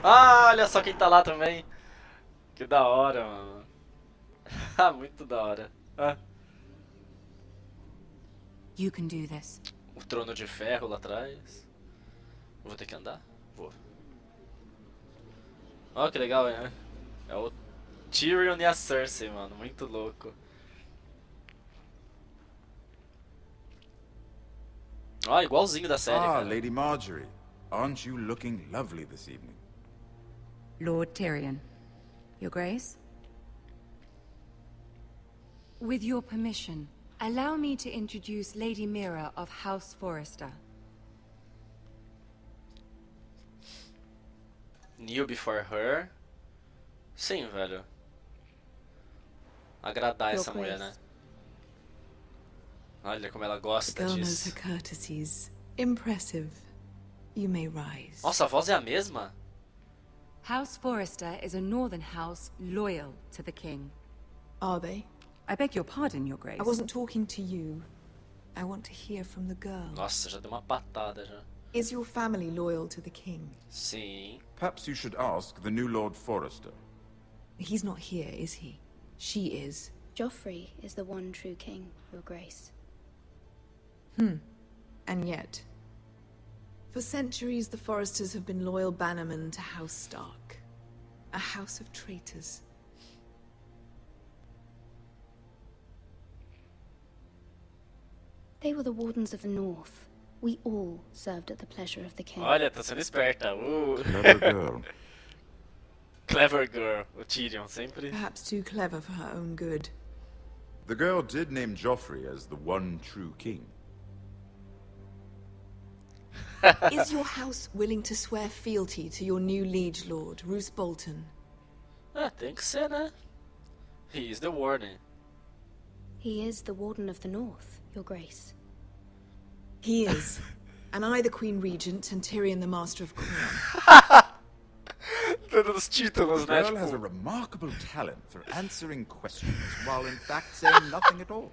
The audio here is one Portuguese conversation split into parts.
Ah, olha só quem tá lá também. Que da hora, mano. Ah, muito da hora. Ah, You can do this. o trono de ferro lá atrás. Vou ter que andar? Vou. Ó, que legal, né? É o Tyrion e a Cersei, mano. Muito louco. Ó, igualzinho da série, Ah, cara. Lady Marjorie. Aren't you looking lovely this evening? Lord Tyrion. Your Grace? With your permission, allow me to introduce Lady Mira of House Forrester. Kneel before her. Sim, velho. Agradar Your essa mulher, né? Grace. Olha como ela The gosta girl knows her disso. courtesies. Impressive. You may rise. Nossa, a voz é a mesma? House Forrester is a northern house loyal to the king. Are they? I beg your pardon, Your Grace. I wasn't talking to you. I want to hear from the girl. Nossa, já deu uma patada já. Is your family loyal to the king? Sim. Perhaps you should ask the new Lord Forrester. He's not here, is he? She is. Joffrey is the one true king, Your Grace. And yet, for centuries the Forresters have been loyal bannermen to House Stark. A house of traitors. They were the Wardens of the North. We all served at the pleasure of the king. Olha, tá sendo esperta. Clever girl. Clever girl. O Tyrion, sempre. Perhaps too clever for her own good. The girl did name Joffrey as the one true king. Is your house willing to swear fealty to your new liege lord, Roose Bolton? Ah, tem que ser, né? He is the warden. He is the Warden of the North, Your Grace. He is. And I the Queen Regent and Tyrion the Master of Coin. Todos os títulos, The né? girl has a Tipo, remarkable talent for answering questions while in fact saying nothing at all.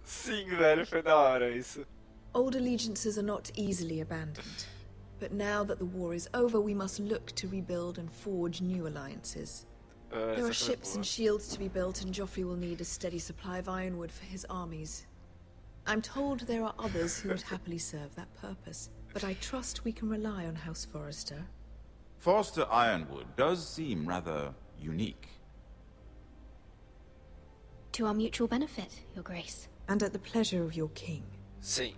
sim, velho, foi da hora isso. Old allegiances are not easily abandoned. But now that the war is over, we must look to rebuild and forge new alliances. Ah, There essa are foi ships boa. and shields to be built, and Joffrey will need a steady supply of ironwood for his armies. I'm told there are others who would happily serve that purpose, but I trust we can rely on House Forrester. Forster Ironwood does seem rather unique. To our mutual benefit, Your Grace. And at the pleasure of your king. Sim.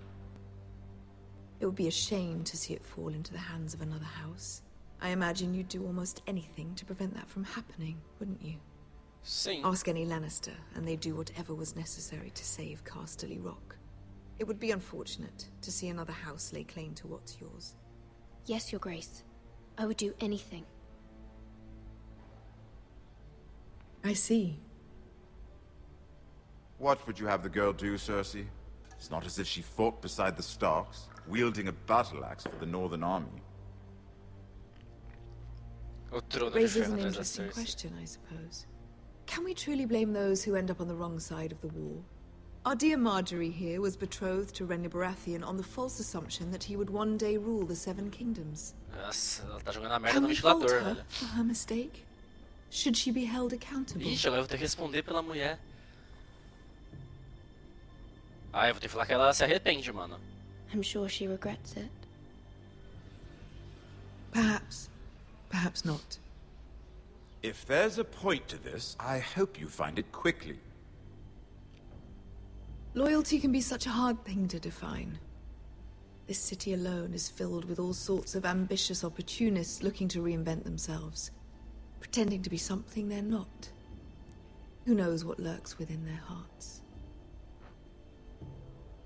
It would be a shame to see it fall into the hands of another house. I imagine you'd do almost anything to prevent that from happening, wouldn't you? Sim. Ask any Lannister, and they'd do whatever was necessary to save Casterly Rock. It would be unfortunate to see another house lay claim to what's yours. Yes, Your Grace. I would do anything. I see. What would you have the girl do, Cersei? It's not as if she fought beside the Starks, wielding a battle axe for the Northern Army. O trono de Raises ferro an atrás da interesting Cersei. question, I suppose. Can we truly blame those who end up on the wrong side of the war? Our dear Marjorie here was betrothed to Renly Baratheon on the false assumption that he would one day rule the Seven Kingdoms. Nossa, ela tá jogando a merda Can no we fault ventilador, her velho. for her mistake? Should she be held accountable? Ixi, agora eu vou ter que responder pela mulher. Ah, eu vou ter que falar que ela se arrepende, mano. I'm sure she regrets it. Perhaps. Perhaps not. If there's a point to this, I hope you find it quickly. Loyalty can be such a hard thing to define. This city alone is filled with all sorts of ambitious opportunists looking to reinvent themselves, pretending to be something they're not. Who knows what lurks within their hearts?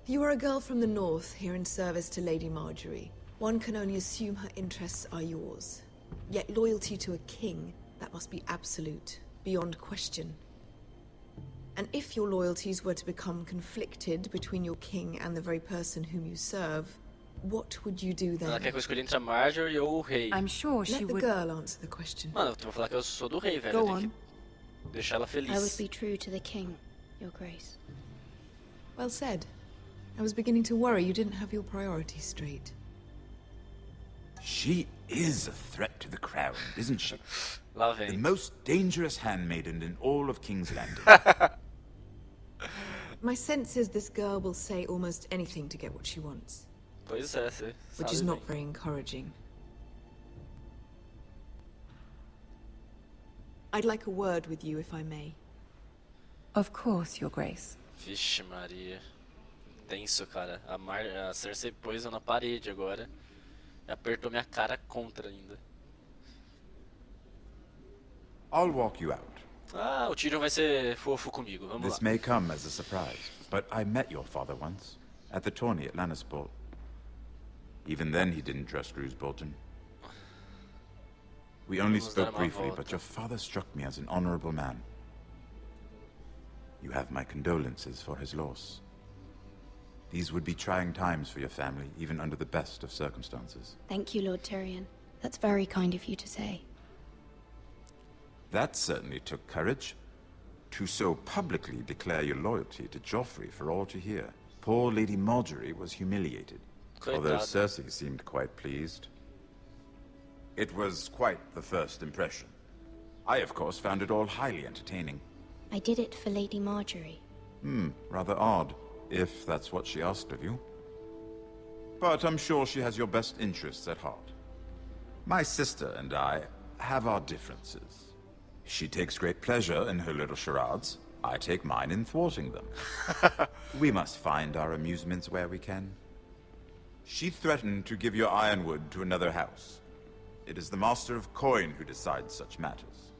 You are a girl from the north, here in service to Lady Marjorie. One can only assume her interests are yours. Yet loyalty to a king, that must be absolute, beyond question. And if your loyalties were to become conflicted between your king and the very person whom you serve, what would you do Ela then? quer que eu escolha entre a Marjorie ou o rei. I'm sure she Let the would. girl answer the question. Mano, eu vou falar que eu sou do rei, velho. Go Eu tenho on. que deixar ela I would feliz. be true to the king, Your Grace. Well said. I was beginning to worry you didn't have your priorities straight. She is a threat to the crown, isn't she? Lá The vem. most dangerous handmaiden in all of King's Landing. My sense is this girl will say almost anything to get what she wants, Pois é, você which sabe is not bem. very encouraging. I'd like a word with you, if I may. Of course, Your Grace. Vixe Maria. Tenso, cara. A Cersei pôs eu na parede agora. E apertou minha cara contra ainda. I'll walk you out. Ah, o Tyrion vai ser fofo comigo. Vamos This lá. may come as a surprise, but I met your father once, at the tourney at Lannisport. Even then he didn't trust Roose Bolton. We only Vamos dar spoke uma briefly, volta. but your father struck me as an honorable man. You have my condolences for his loss. These would be trying times for your family, even under the best of circumstances. Thank you, Lord Tyrion. That's very kind of you to say. That certainly took courage. To so publicly declare your loyalty to Joffrey for all to hear. Poor Lady Marjorie was humiliated, although Coitada. Cersei seemed quite pleased. It was quite the first impression. I, of course, found it all highly entertaining. I did it for Lady Marjorie. Rather odd, if that's what she asked of you. But I'm sure she has your best interests at heart. My sister and I have our differences. She takes great pleasure in her little charades. I take mine in thwarting them. We must find our amusements where we can. She threatened to give your ironwood to another house. It is the Master of Coin who decides such matters.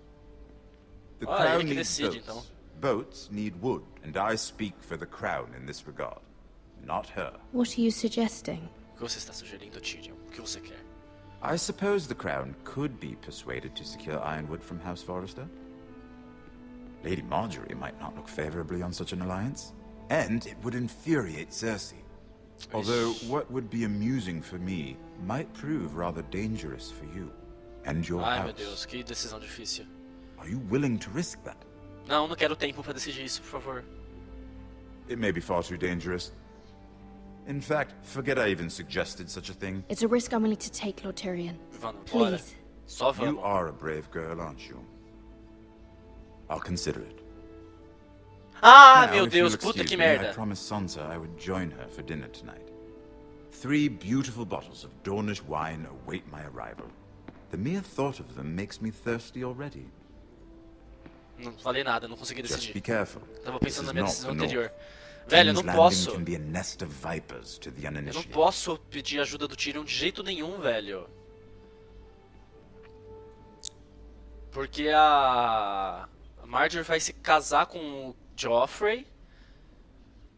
The Ah, crown ele que needs decide, boats. então. Boats need wood, and I speak for the crown in this regard. Not her. What are you suggesting? O que você está sugerindo, Tyrion? O que você quer? I suppose the crown could be persuaded to secure ironwood from House Forrester. Lady Marjorie might not look favorably on such an alliance, and it would infuriate Cersei. Although what would be amusing for me might prove rather dangerous for you and your Ai, house. meu Deus, que decisão difícil. Are you willing to risk that? Não, não quero tempo pra decidir isso, por favor. It may be far too dangerous. In fact, forget I even suggested such a thing. It's a risk I'm willing to take, Lord Tyrion. Vamos, bora. Please. Só You vamos. are a brave girl, aren't you? I'll consider it. Ah, Now, meu if you'll Deus, puta excuse que me, I merda. promised Sansa I would join her for dinner tonight. 3 beautiful bottles of Dornish wine await my arrival. The mere thought of them makes me thirsty already. Não falei nada, não consegui Just be decidir. careful. Tava This pensando is na minha not decisão the North. anterior. Velho, eu King's não Landing posso. can be a nest of vipers to the Eu não uninitiated. posso pedir ajuda do Tyrion de jeito nenhum, velho. Porque a Marjorie vai se casar com o Joffrey.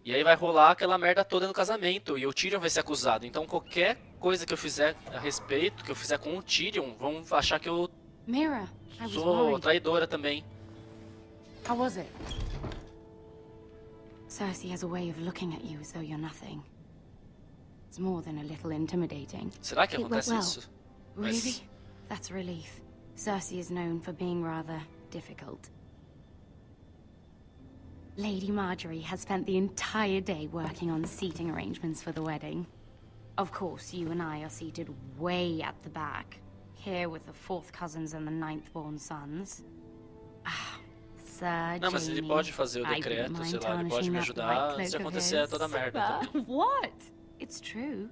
E aí vai rolar aquela merda toda no casamento. E o Tyrion vai ser acusado. Então qualquer coisa que eu fizer a respeito, que eu fizer com o Tyrion, vão achar que eu Mira, I was sou worried. traidora também. How was it? Cersei has a way of looking at you as though you're nothing. It's more than a little intimidating. Será que It went acontece well. isso? Really? That's a relief. Cersei is known for being rather difficult. Lady Marjorie has spent the entire day working on seating arrangements for the wedding. Of course, you and I are seated way at the back, here with the 4th cousins and the 9th-born sons. Ah, Sir Não, mas ele Jaime, pode fazer o I wouldn't decreto, mind sei lá, ele pode tarnishing me that ajudar white se cloak of acontecer his. toda a merda. Sir, what? It's true.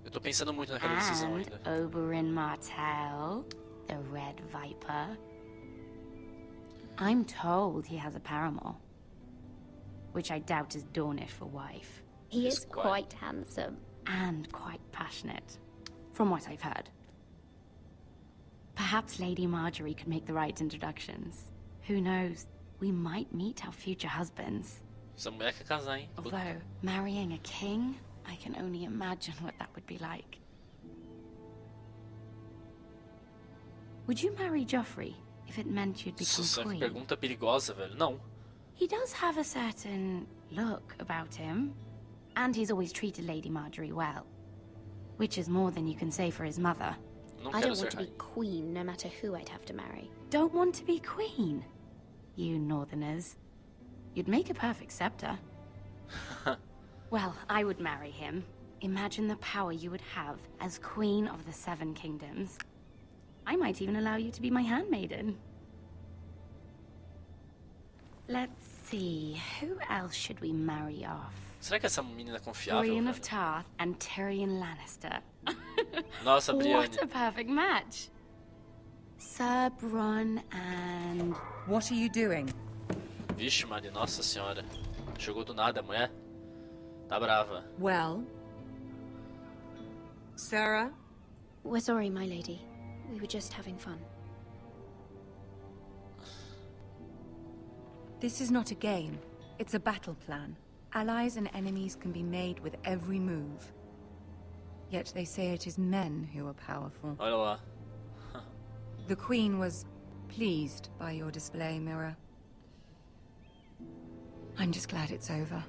Eu tô pensando muito naquela decisão And ainda. Oberyn Martell, the Red Viper. I'm told he has a paramour, which I doubt is Dornish for wife, He He's is quite- quite handsome. and quite passionate, from what I've heard. Perhaps Lady Marjorie could make the right introductions. Who knows? We might meet our future husbands. Essa mulher quer casar, hein? Although, marrying a king, I can only imagine what that would be like. Would you marry Joffrey if it meant you'd become Nossa, que queen? pergunta perigosa, velho. Não. He does have a certain look about him, and he's always treated Lady Marjorie well, which is more than you can say for his mother. Não I quero don't ser want to be rainha. queen no matter who I'd have to marry. Don't want to be queen? You northerners. You'd make a perfect scepter. Well, I would marry him. Imagine the power you would have as Queen of the 7 Kingdoms. I might even allow you to be my handmaiden. Let's see, who else should we marry off? Será que essa menina é confiável? Brienne Velho? of Tarth and Tyrion Lannister. Nossa, Brienne. What a perfect match. Sir Bronn and... What are you doing? Vixe, Maria, nossa senhora. Chegou do nada a mulher. Tá brava. Well, Sarah? We're sorry, my lady. We were just having fun. This is not a game. It's a battle plan. Allies and enemies can be made with every move. Yet they say it is men who are powerful. Olha lá. The Queen was pleased by your display, Mirror. I'm just glad it's over.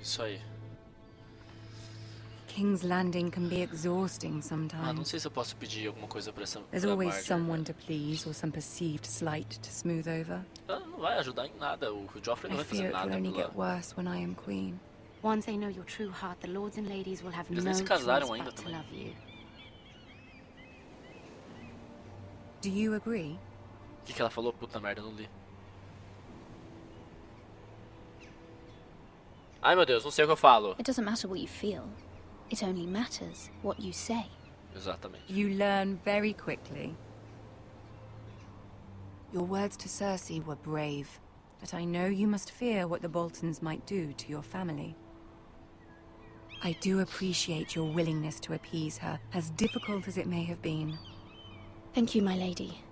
Isso aí. King's Landing can be exhausting Ah, não sometimes. sei se eu posso pedir alguma coisa pra essa There's pra always Marjorie. someone to please or some perceived slight to smooth over. Ela não vai ajudar em nada. O Joffrey não I vai fazer fear it will nada only por lá. get worse when I am Queen. Once they know your true heart, the lords and ladies will have Eles no nem se choice casaram ainda but to também. love you. Do you agree? O que ela falou? Puta merda, eu não li. Ai meu Deus, não sei o que eu falo. It doesn't matter what you feel. It only matters what you say. Exatamente. You learn very quickly. Your words to Cersei were brave, but I know you must fear what the Boltons might do to your family. I do appreciate your willingness to appease her, as difficult as it may have been. Thank you, my lady.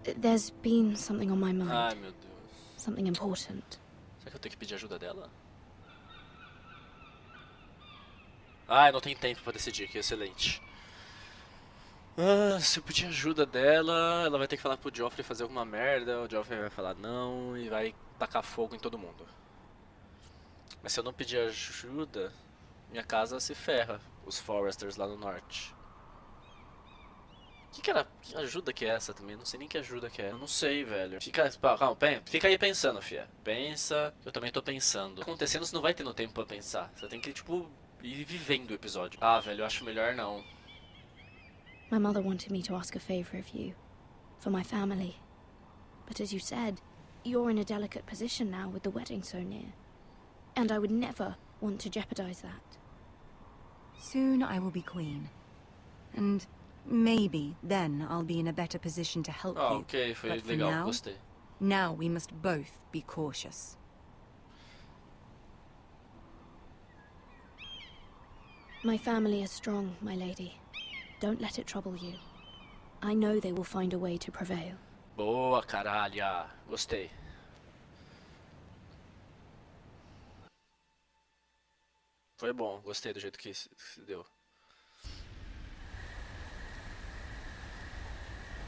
There's been something on my mind. Ai meu Deus. Something important. Será que eu tenho que pedir ajuda dela? Ai, não tem tempo pra decidir, que excelente. Ah, se eu pedir ajuda dela, ela vai ter que falar pro Joffrey fazer alguma merda, o Joffrey vai falar não e vai tacar fogo em todo mundo. Mas se eu não pedir ajuda, minha casa se ferra, os Foresters lá no norte. Que ajuda que é essa também? Não sei nem que ajuda que é. Eu não sei, velho. Calma, fica aí pensando, fia. Pensa, eu também tô pensando. O que tá acontecendo, você não vai tendo tempo pra pensar. Você tem que, tipo, ir vivendo o episódio. Ah, velho, eu acho melhor não. My mother wanted me to ask a favor of you. For my family. But as you said, you're in a delicate position now with the wedding so near. And I would never want to jeopardize that. Soon I will be Queen. And maybe then I'll be in a better position to help Ah, you. ok, foi But for legal, now, gostei. now we must both be cautious. My family is strong, my lady. Don't let it trouble you. I know they will find a way to prevail. Boa, caralho. Gostei. Foi bom, gostei do jeito que se deu.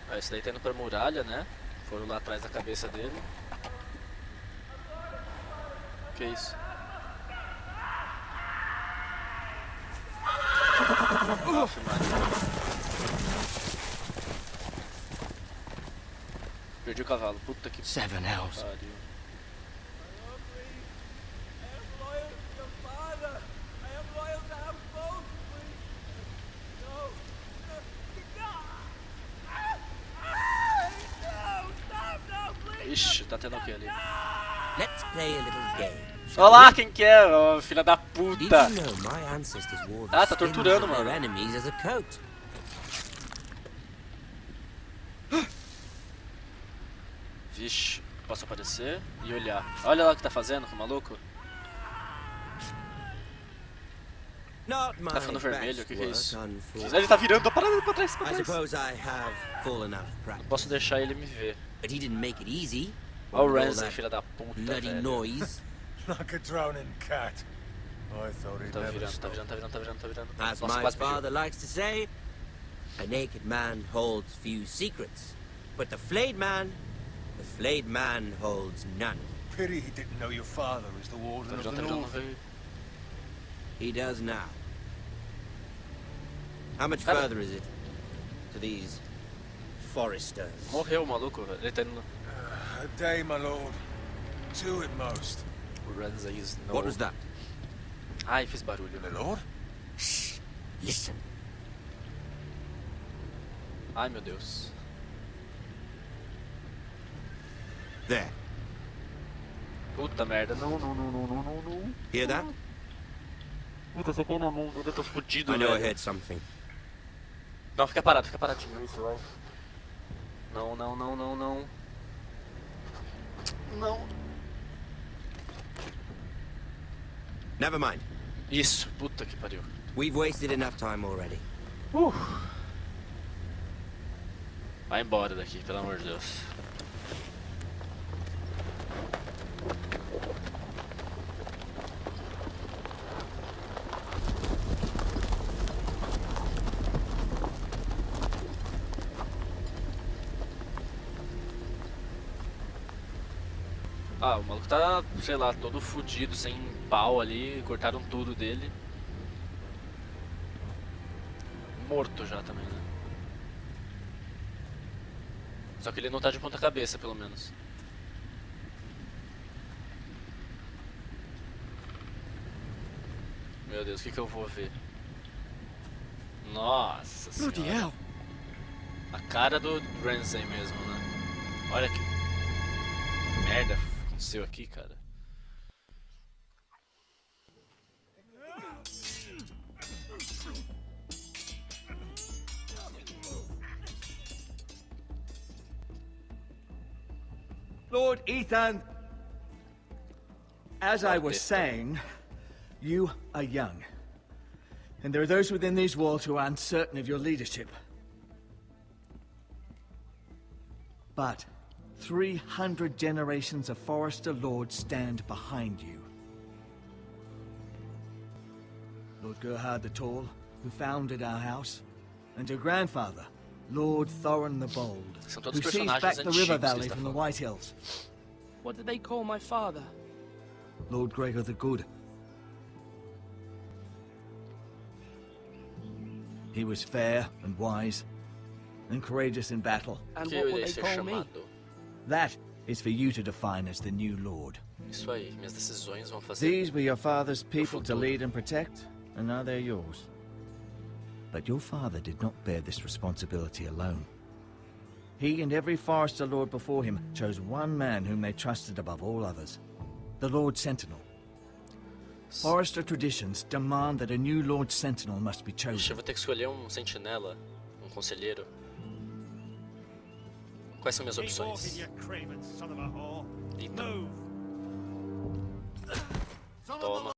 Ah, esse daí tá indo pra muralha, né? Foram lá atrás da cabeça dele. Que isso? Aff, Maria. Perdi o cavalo, puta que Seven elves. pariu. Ixi, tá tendo o que ali? Let's play a little game. Olha lá quem que é, ó, filha da Did puta. you know my ancestors wore Ah, the tá skins torturando, of their mano. enemies as a coat? Vixe, posso aparecer e olhar. Olha lá o que tá fazendo com o maluco. Not my Tá ficando vermelho, o best que é work, isso? unfortunately. Ele tá virando, tá parando pra trás, pra I trás. suppose I have fallen out of practice. Posso deixar ele me ver. But he didn't make it easy. Olha o With all Ramsay, that filha da puta, bloody velho. noise. Like a drowning cat. I thought he'd Tá never virando, tá stop. virando, tá virando, tá virando, tá virando. As Nossa, my quase me viu. father likes to say, a naked man holds few secrets. But the flayed man holds none. Pity he didn't know your father is the Tá warden of virando, the tá virando, não north. veio. He does now. How much Cara. further is it to these foresters? Morreu o maluco, velho. Ele tá indo. A day, my lord. Two at most. O Ramsay is no. What was that? Ai, fiz barulho. My lord? Shh! Listen. Ai, meu Deus. There. Puta merda. Não. Hear that? Puta, você cai na mão. Eu tô fudido, I know I velho. heard something. Não, fica paradinho. Isso, vai. Não. Não. Never mind. Isso, puta que pariu. We've wasted enough time already. Vai embora daqui, pelo amor de Deus. Ah, o maluco tá, sei lá, todo fudido, sem pau ali, cortaram tudo dele. Morto já também, né? Só que ele não tá de ponta cabeça, pelo menos. Meu Deus, o que eu vou ver? Nossa senhora. A cara do Ramsay mesmo, né? Olha que merda aconteceu aqui, cara. Lord Ethan, as I was saying, you are young. And there are those within these walls who are uncertain of your leadership. But 300 generations of Forester Lords stand behind you. Lord Gerhard the Tall, who founded our house, and your grandfather, Lord Thorin the Bold, São todos who seized back personagens the river antigos que valley está from the falando. White Hills. What did they call my father? Lord Gregor the Good. He was fair and wise, and courageous in battle. And Que what eu will irei they ser call me? chamado. That is for you to define as the new Lord. Isso aí, minhas decisões vão fazer. These were your father's people to futuro. lead and protect, and now they're yours. But your father did not bear this responsibility alone. He and every Forester Lord before him chose one man whom they trusted above all others, the Lord Sentinel. Forester traditions demand that a new Lord Sentinel must be Ixi, eu chosen. vou ter que escolher um sentinela, um conselheiro. Quais são minhas opções? Eita. Toma.